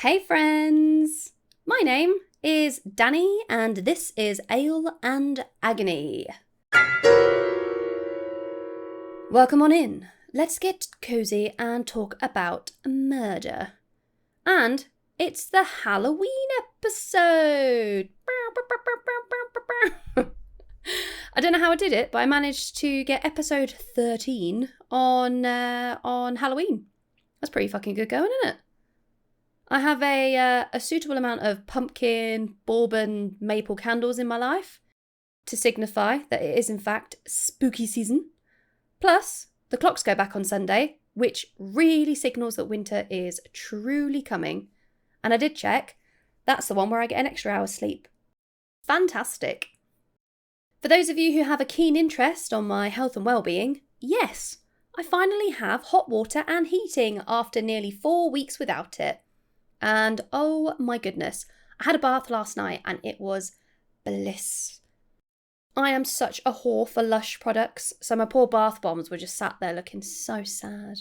Hey friends! My name is Danny and this is Ale and Agony. Welcome on in. Let's get cozy and talk about murder. And it's the Halloween episode! I don't know how I did it, but I managed to get episode 13 on Halloween. That's pretty fucking good going, isn't it? I have a suitable amount of pumpkin, bourbon, maple candles in my life to signify that it is in fact spooky season. Plus, the clocks go back on Sunday, which really signals that winter is truly coming. And I did check, that's the one where I get an extra hour's sleep. Fantastic. For those of you who have a keen interest on my health and well-being, yes, I finally have hot water and heating after nearly 4 weeks without it. And oh my goodness, I had a bath last night and it was bliss. I am such a whore for Lush products, so my poor bath bombs were just sat there looking so sad.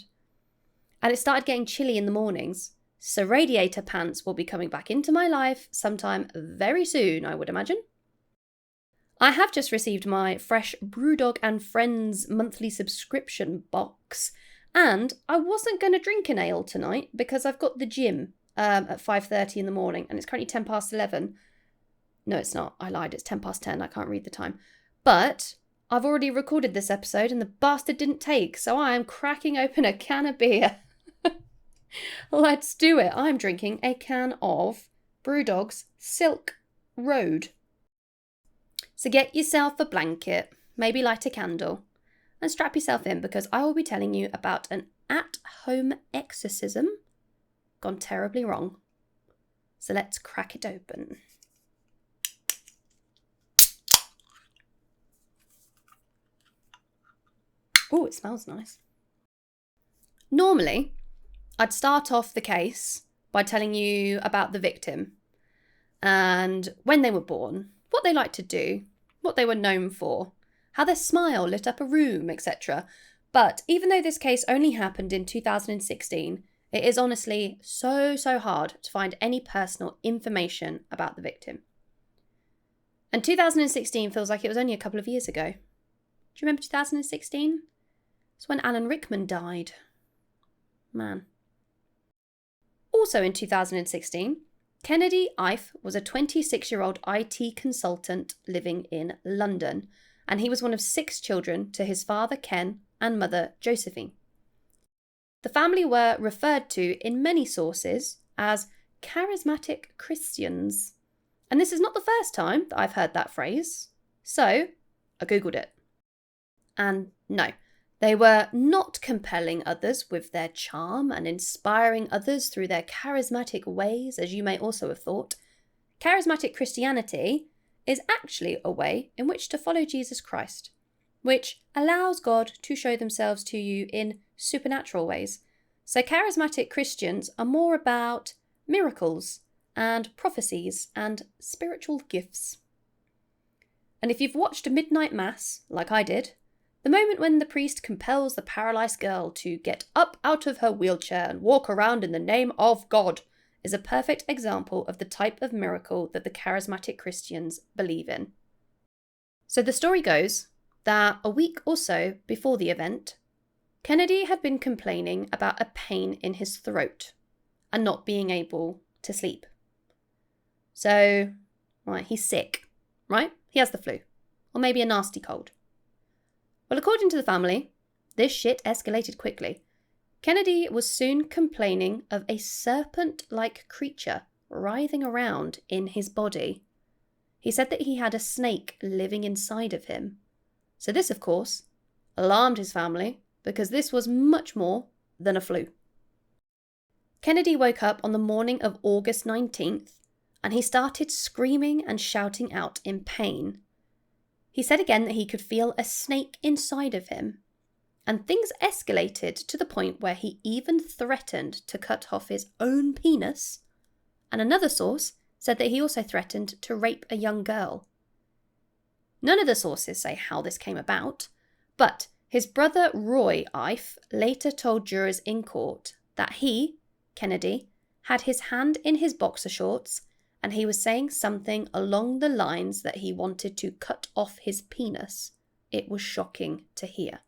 And it started getting chilly in the mornings, so radiator pants will be coming back into my life sometime very soon, I would imagine. I have just received my fresh Brewdog and Friends monthly subscription box, and I wasn't going to drink an ale tonight because I've got the gym at 5:30 in the morning, and it's currently 10 past 11. No, it's not. I lied. It's 10 past 10. I can't read the time. But I've already recorded this episode, and the bastard didn't take, so I am cracking open a can of beer. Let's do it. I'm drinking a can of Brewdog's Silk Road. So get yourself a blanket, maybe light a candle, and strap yourself in because I will be telling you about an at-home exorcism gone terribly wrong. So let's crack it open. Oh, it smells nice. Normally, I'd start off the case by telling you about the victim and when they were born, what they liked to do, what they were known for, how their smile lit up a room, etc. But even though this case only happened in 2016, it is honestly so hard to find any personal information about the victim. And 2016 feels like it was only a couple of years ago. Do you remember 2016? It's when Alan Rickman died. Man. Also in 2016, Kennedy Ife was a 26-year-old IT consultant living in London, and he was one of 6 children to his father Ken and mother Josephine. The family were referred to in many sources as charismatic Christians. And this is not the first time that I've heard that phrase. So I Googled it. And no, they were not compelling others with their charm and inspiring others through their charismatic ways, as you may also have thought. Charismatic Christianity is actually a way in which to follow Jesus Christ, which allows God to show themselves to you in supernatural ways. So charismatic Christians are more about miracles and prophecies and spiritual gifts. And if you've watched a midnight mass, like I did, the moment when the priest compels the paralysed girl to get up out of her wheelchair and walk around in the name of God is a perfect example of the type of miracle that the charismatic Christians believe in. So the story goes that a week or so before the event, Kennedy had been complaining about a pain in his throat and not being able to sleep. So, right, he's sick, right? He has the flu, or maybe a nasty cold. Well, according to the family, this shit escalated quickly. Kennedy was soon complaining of a serpent-like creature writhing around in his body. He said that he had a snake living inside of him. So this, of course, alarmed his family because this was much more than a flu. Kennedy woke up on the morning of August 19th and he started screaming and shouting out in pain. He said again that he could feel a snake inside of him, and things escalated to the point where he even threatened to cut off his own penis, and another source said that he also threatened to rape a young girl. None of the sources say how this came about, but his brother Roy Ife later told jurors in court that he, Kennedy, had his hand in his boxer shorts, and he was saying something along the lines that he wanted to cut off his penis. It was shocking to hear.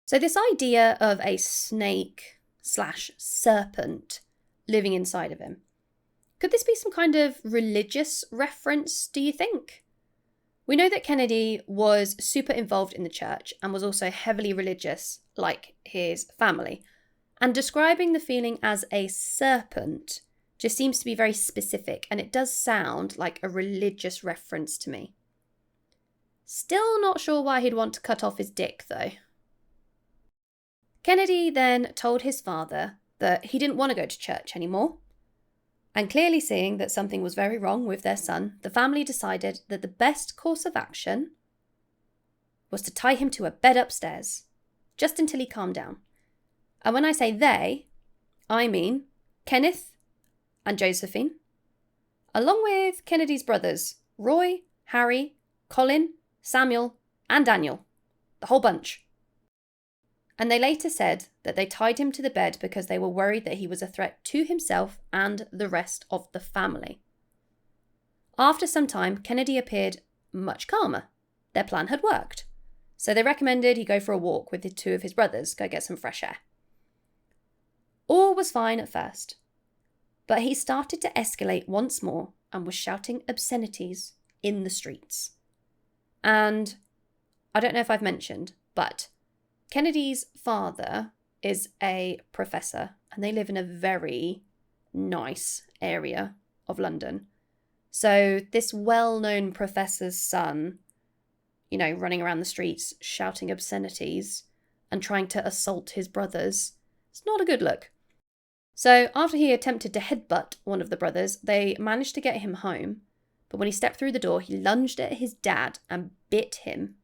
So this idea of a snake/serpent living inside of him, could this be some kind of religious reference, do you think? We know that Kennedy was super involved in the church and was also heavily religious, like his family. And describing the feeling as a serpent just seems to be very specific, and it does sound like a religious reference to me. Still not sure why he'd want to cut off his dick, though. Kennedy then told his father that he didn't want to go to church anymore. And clearly seeing that something was very wrong with their son, the family decided that the best course of action was to tie him to a bed upstairs, just until he calmed down. And when I say they, I mean Kenneth and Josephine, along with Kennedy's brothers, Roy, Harry, Colin, Samuel, and Daniel, the whole bunch. And they later said that they tied him to the bed because they were worried that he was a threat to himself and the rest of the family. After some time, Kennedy appeared much calmer. Their plan had worked. So they recommended he go for a walk with the two of his brothers, go get some fresh air. All was fine at first, but he started to escalate once more and was shouting obscenities in the streets. And I don't know if I've mentioned, but Kennedy's father is a professor, and they live in a very nice area of London. So this well-known professor's son, running around the streets, shouting obscenities and trying to assault his brothers, it's not a good look. So after he attempted to headbutt one of the brothers, they managed to get him home. But when he stepped through the door, he lunged at his dad and bit him.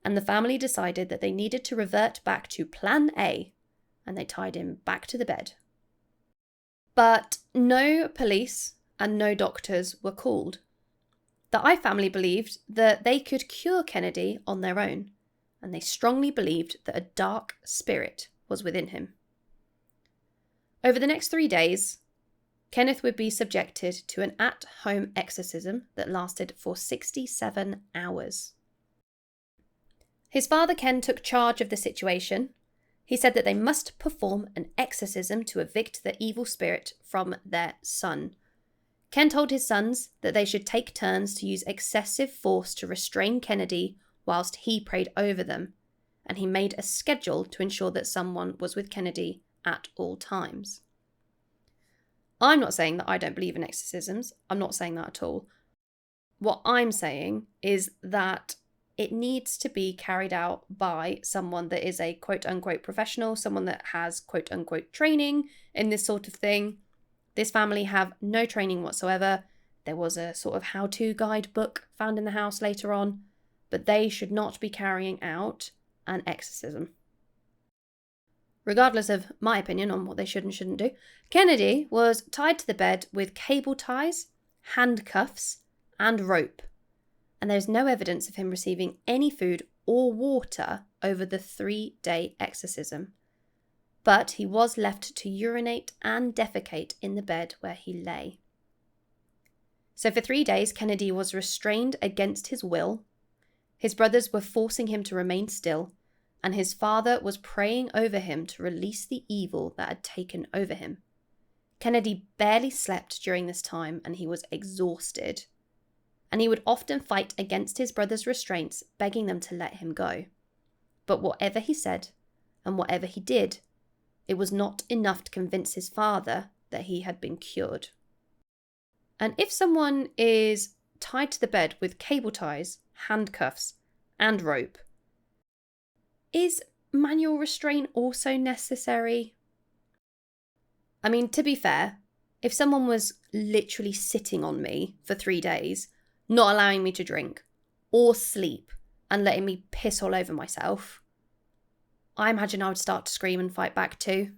And the family decided that they needed to revert back to Plan A, and they tied him back to the bed. But no police and no doctors were called. The Ife family believed that they could cure Kennedy on their own, and they strongly believed that a dark spirit was within him. Over the next 3 days, Kenneth would be subjected to an at-home exorcism that lasted for 67 hours. His father, Ken, took charge of the situation. He said that they must perform an exorcism to evict the evil spirit from their son. Ken told his sons that they should take turns to use excessive force to restrain Kennedy whilst he prayed over them, and he made a schedule to ensure that someone was with Kennedy at all times. I'm not saying that I don't believe in exorcisms. I'm not saying that at all. What I'm saying is that it needs to be carried out by someone that is a quote-unquote professional, someone that has quote-unquote training in this sort of thing. This family have no training whatsoever. There was a sort of how-to guide book found in the house later on, but they should not be carrying out an exorcism. Regardless of my opinion on what they should and shouldn't do, Kennedy was tied to the bed with cable ties, handcuffs, and rope. And there's no evidence of him receiving any food or water over the 3-day exorcism. But he was left to urinate and defecate in the bed where he lay. So for 3 days, Kennedy was restrained against his will. His brothers were forcing him to remain still, and his father was praying over him to release the evil that had taken over him. Kennedy barely slept during this time, and he was exhausted. And he would often fight against his brother's restraints, begging them to let him go. But whatever he said, and whatever he did, it was not enough to convince his father that he had been cured. And if someone is tied to the bed with cable ties, handcuffs, and rope, is manual restraint also necessary? I mean, to be fair, if someone was literally sitting on me for 3 days, not allowing me to drink or sleep and letting me piss all over myself, I imagine I would start to scream and fight back too.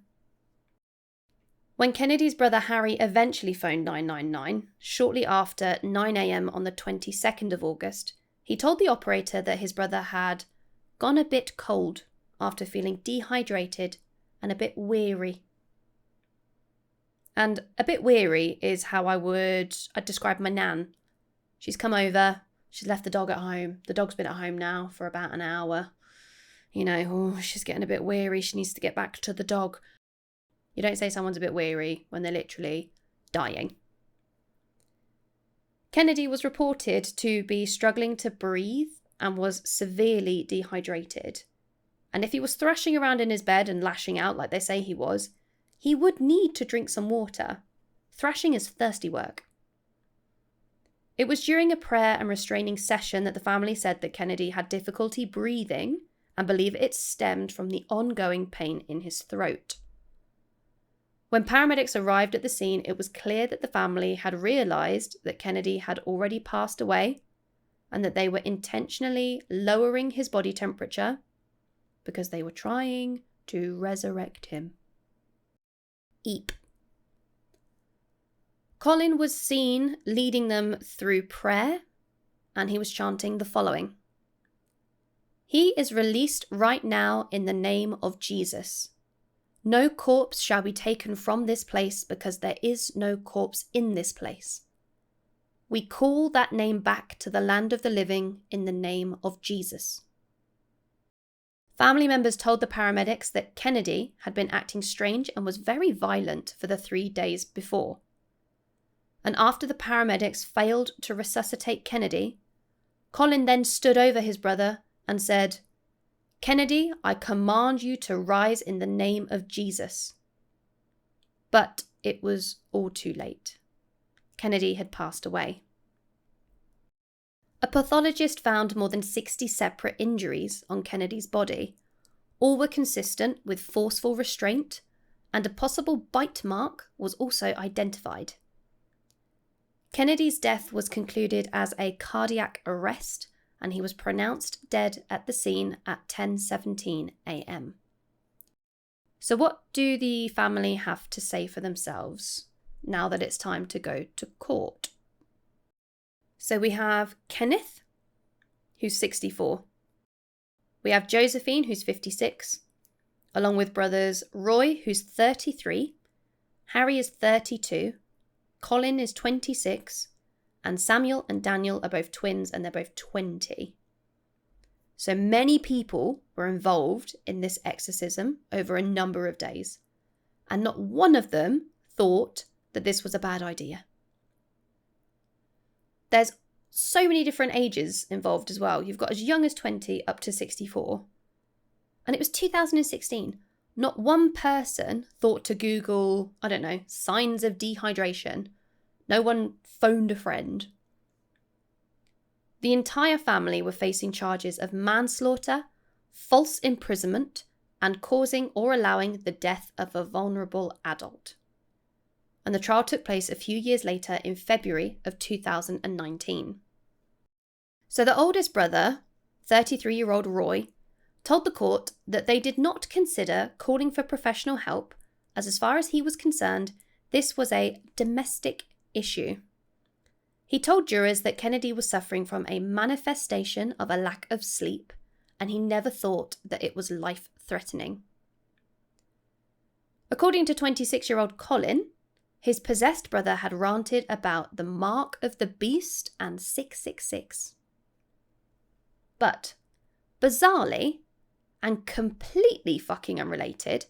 When Kennedy's brother Harry eventually phoned 999, shortly after 9 a.m. on the 22nd of August, he told the operator that his brother had gone a bit cold after feeling dehydrated and a bit weary. And a bit weary is how I'd describe my nan. She's come over, she's left the dog at home. The dog's been at home now for about an hour. She's getting a bit weary, she needs to get back to the dog. You don't say someone's a bit weary when they're literally dying. Kennedy was reported to be struggling to breathe and was severely dehydrated. And if he was thrashing around in his bed and lashing out like they say he was, he would need to drink some water. Thrashing is thirsty work. It was during a prayer and restraining session that the family said that Kennedy had difficulty breathing and believe it stemmed from the ongoing pain in his throat. When paramedics arrived at the scene, it was clear that the family had realised that Kennedy had already passed away and that they were intentionally lowering his body temperature because they were trying to resurrect him. Eep. Colin was seen leading them through prayer, and he was chanting the following: "He is released right now in the name of Jesus. No corpse shall be taken from this place because there is no corpse in this place. We call that name back to the land of the living in the name of Jesus." Family members told the paramedics that Kennedy had been acting strange and was very violent for the 3 days before. And after the paramedics failed to resuscitate Kennedy, Colin then stood over his brother and said, "Kennedy, I command you to rise in the name of Jesus." But it was all too late. Kennedy had passed away. A pathologist found more than 60 separate injuries on Kennedy's body. All were consistent with forceful restraint, and a possible bite mark was also identified. Kennedy's death was concluded as a cardiac arrest, and he was pronounced dead at the scene at 10:17 a.m. So what do the family have to say for themselves now that it's time to go to court? So we have Kenneth, who's 64. We have Josephine, who's 56, along with brothers Roy, who's 33, Harry is 32, Colin is 26, and Samuel and Daniel are both twins and they're both 20. So many people were involved in this exorcism over a number of days, and not one of them thought that this was a bad idea. There's so many different ages involved as well. You've got as young as 20 up to 64. And it was 2016. Not one person thought to Google, signs of dehydration. No one phoned a friend. The entire family were facing charges of manslaughter, false imprisonment, and causing or allowing the death of a vulnerable adult. And the trial took place a few years later in February of 2019. So the oldest brother, 33-year-old Roy, told the court that they did not consider calling for professional help, as far as he was concerned, this was a domestic issue. He told jurors that Kennedy was suffering from a manifestation of a lack of sleep, and he never thought that it was life-threatening. According to 26-year-old Colin, his possessed brother had ranted about the mark of the beast and 666. But, bizarrely, and completely fucking unrelated,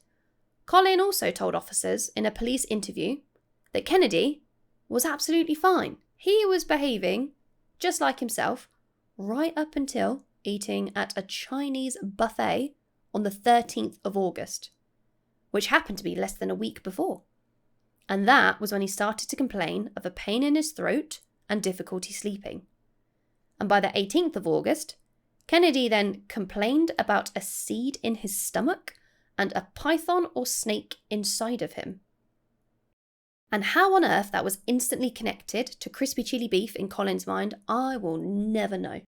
Colin also told officers in a police interview that Kennedy was absolutely fine. He was behaving just like himself right up until eating at a Chinese buffet on the 13th of August, which happened to be less than a week before. And that was when he started to complain of a pain in his throat and difficulty sleeping. And by the 18th of August, Kennedy then complained about a seed in his stomach and a python or snake inside of him. And how on earth that was instantly connected to crispy chili beef in Colin's mind, I will never know.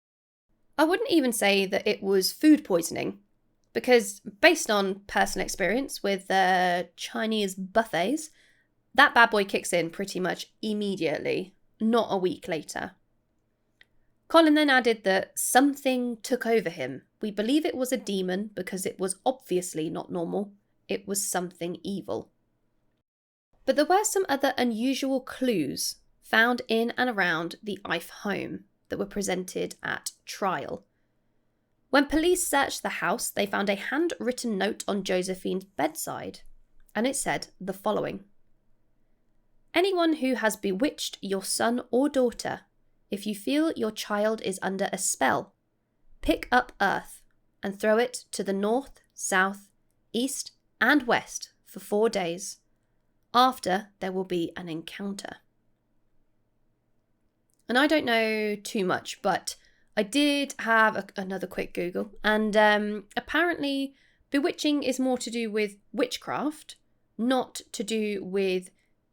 I wouldn't even say that it was food poisoning, because based on personal experience with Chinese buffets, that bad boy kicks in pretty much immediately, not a week later. Colin then added that something took over him. We believe it was a demon because it was obviously not normal. It was something evil. But there were some other unusual clues found in and around the Ife home that were presented at trial. When police searched the house, they found a handwritten note on Josephine's bedside, and it said the following: "Anyone who has bewitched your son or daughter, if you feel your child is under a spell, pick up earth and throw it to the north, south, east, and west for 4 days. After, there will be an encounter." And I don't know too much, but I did have another quick Google, and apparently bewitching is more to do with witchcraft, not to do with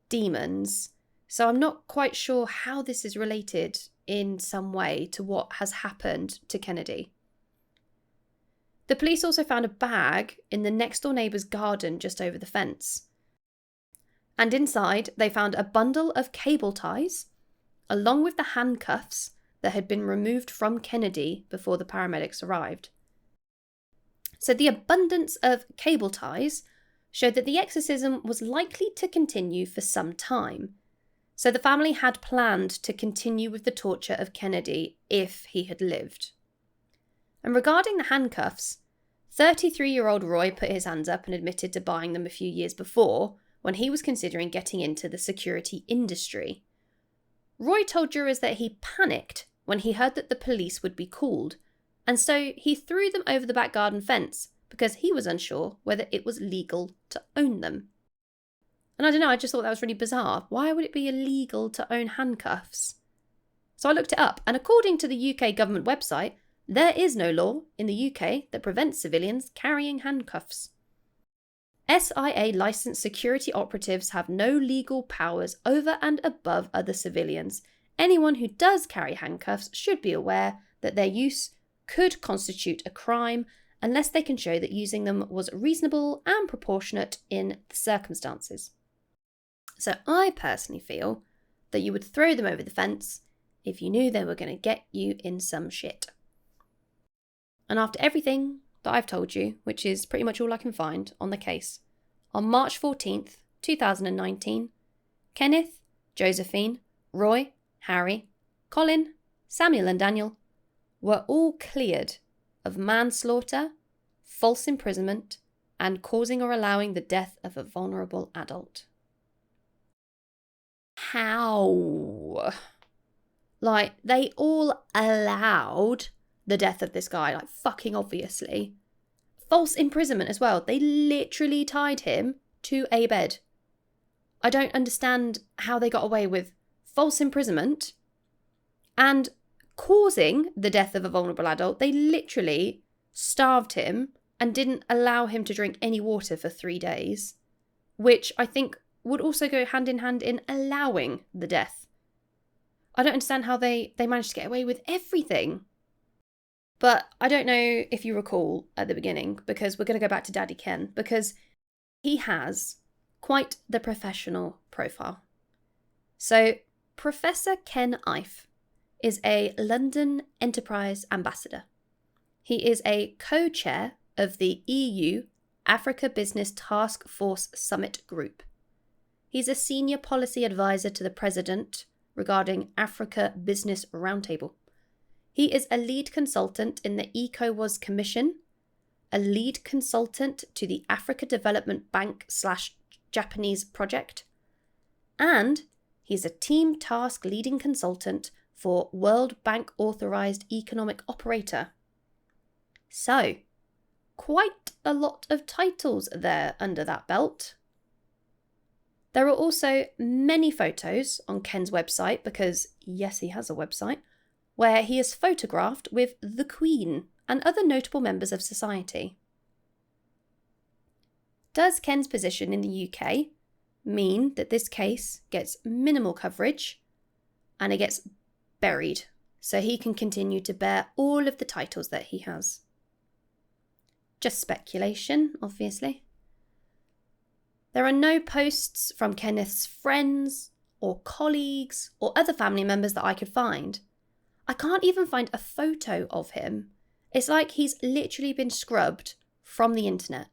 demons. So I'm not quite sure how this is related in some way to what has happened to Kennedy. The police also found a bag in the next door neighbour's garden just over the fence. And inside, they found a bundle of cable ties, along with the handcuffs that had been removed from Kennedy before the paramedics arrived. So the abundance of cable ties showed that the exorcism was likely to continue for some time. So the family had planned to continue with the torture of Kennedy if he had lived. And regarding the handcuffs, 33-year-old Roy put his hands up and admitted to buying them a few years before, when he was considering getting into the security industry. Roy told jurors that he panicked when he heard that the police would be called, and so he threw them over the back garden fence because he was unsure whether it was legal to own them. And I don't know, I just thought that was really bizarre. Why would it be illegal to own handcuffs? So I looked it up, and according to the UK government website, there is no law in the UK that prevents civilians carrying handcuffs. SIA licensed security operatives have no legal powers over and above other civilians. Anyone who does carry handcuffs should be aware that their use could constitute a crime unless they can show that using them was reasonable and proportionate in the circumstances. So I personally feel that you would throw them over the fence if you knew they were going to get you in some shit. And after everything that I've told you, which is pretty much all I can find on the case, on March 14th, 2019, Kenneth, Josephine, Roy, Harry, Colin, Samuel and Daniel were all cleared of manslaughter, false imprisonment, and causing or allowing the death of a vulnerable adult. How? Like, they all allowed the death of this guy, like, fucking obviously. False imprisonment as well. They literally tied him to a bed. I don't understand how they got away with false imprisonment and causing the death of a vulnerable adult. They literally starved him and didn't allow him to drink any water for 3 days, which I think would also go hand in hand in allowing the death. I don't understand how they managed to get away with everything. But I don't know if you recall at the beginning, because we're going to go back to Daddy Ken, because he has quite the professional profile. So Professor Ken Ife is a London Enterprise Ambassador. He is a co-chair of the EU Africa Business Task Force Summit Group. He's a senior policy advisor to the President regarding Africa Business Roundtable. He is a lead consultant in the ECOWAS Commission, a lead consultant to the Africa Development Bank / Japanese project, and he's a team task leading consultant for World Bank authorized economic operator. So, quite a lot of titles there under that belt. There are also many photos on Ken's website, because yes, he has a website, where he is photographed with the Queen and other notable members of society. Does Ken's position in the UK mean that this case gets minimal coverage and it gets buried so he can continue to bear all of the titles that he has? Just speculation, obviously. There are no posts from Kenneth's friends or colleagues or other family members that I could find. I can't even find a photo of him. It's like he's literally been scrubbed from the internet.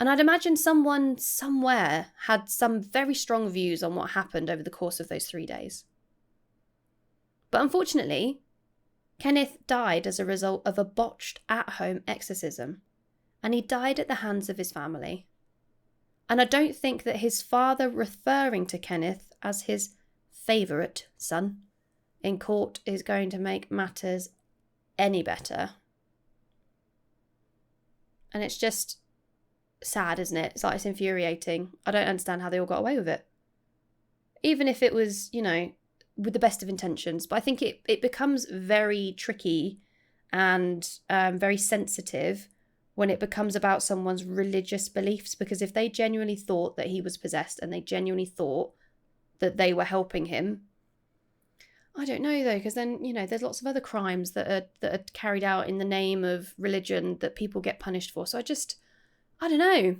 And I'd imagine someone somewhere had some very strong views on what happened over the course of those 3 days. But unfortunately, Kenneth died as a result of a botched at-home exorcism, and he died at the hands of his family. And I don't think that his father referring to Kenneth as his favourite son in court is going to make matters any better. And it's just sad, isn't it? It's like, it's infuriating. I don't understand how they all got away with it. Even if it was, with the best of intentions. But I think it becomes very tricky and very sensitive when it becomes about someone's religious beliefs, because if they genuinely thought that he was possessed and they genuinely thought that they were helping him, I don't know though, because then, there's lots of other crimes that are carried out in the name of religion that people get punished for. So I don't know.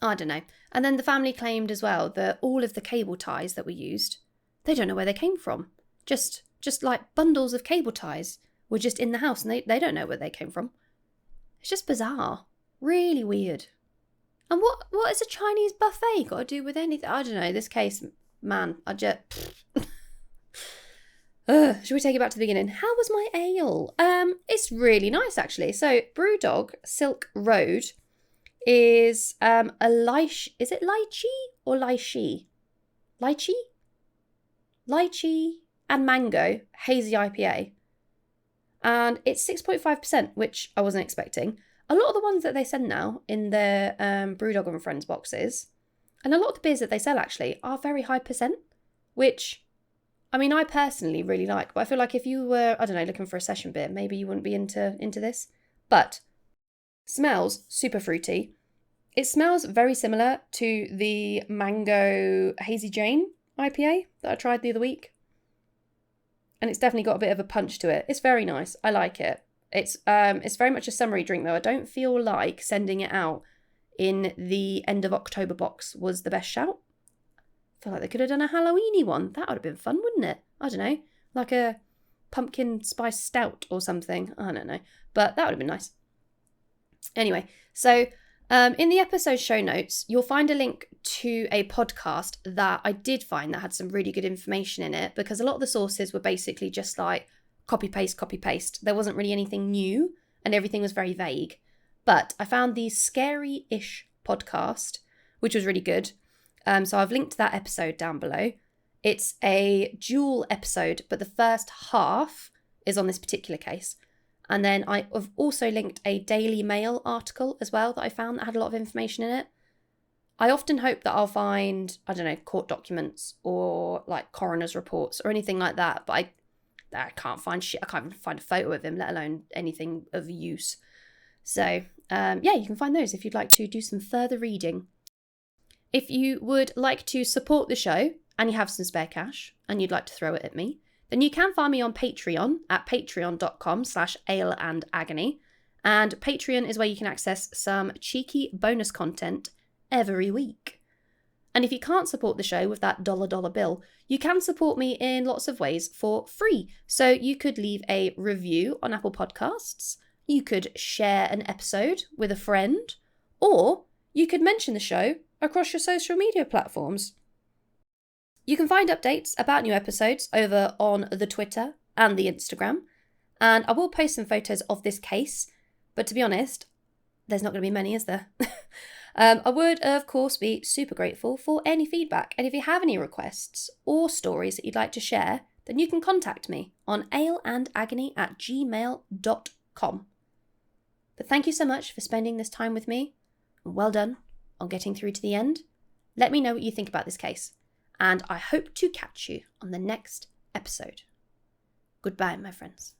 And then the family claimed as well that all of the cable ties that were used, they don't know where they came from. Just like bundles of cable ties were just in the house and they don't know where they came from. It's just bizarre. Really weird. And what has a Chinese buffet got to do with anything? I don't know. This case, man, should we take it back to the beginning? How was my ale? It's really nice, actually. So, Brewdog Silk Road is a is it lychee or lychee? Lychee and mango hazy IPA. And it's 6.5%, which I wasn't expecting. A lot of the ones that they send now in their Brewdog and Friends boxes, and a lot of the beers that they sell actually, are very high percent, which, I personally really like. But I feel like if you were, looking for a session beer, maybe you wouldn't be into this. But smells super fruity. It smells very similar to the Mango Hazy Jane IPA that I tried the other week. And it's definitely got a bit of a punch to it. It's very nice. I like it. It's very much a summery drink though. I don't feel like sending it out in the end of October box was the best shout. I feel like they could have done a Halloweeeeny one. That would have been fun, wouldn't it? I don't know. Like a pumpkin spice stout or something. I don't know. But that would have been nice. Anyway, so in the episode show notes, you'll find a link to a podcast that I did find that had some really good information in it, because a lot of the sources were basically just like copy paste. There wasn't really anything new and everything was very vague. But I found the Scary-ish podcast, which was really good. So I've linked that episode down below. It's a dual episode, but the first half is on this particular case. And then I've also linked a Daily Mail article as well that I found that had a lot of information in it. I often hope that I'll find, court documents or like coroner's reports or anything like that. But I can't find shit. I can't even find a photo of him, let alone anything of use. So, you can find those if you'd like to do some further reading. If you would like to support the show and you have some spare cash and you'd like to throw it at me, then you can find me on Patreon at patreon.com/aleandagony. And Patreon is where you can access some cheeky bonus content every week. And if you can't support the show with that dollar bill, you can support me in lots of ways for free. So you could leave a review on Apple Podcasts, you could share an episode with a friend, or you could mention the show across your social media platforms. You can find updates about new episodes over on the Twitter and the Instagram, and I will post some photos of this case, but to be honest, there's not going to be many, is there? I would, of course, be super grateful for any feedback, and if you have any requests or stories that you'd like to share, then you can contact me on aleandagony@gmail.com. But thank you so much for spending this time with me, and well done on getting through to the end. Let me know what you think about this case, and I hope to catch you on the next episode. Goodbye, my friends.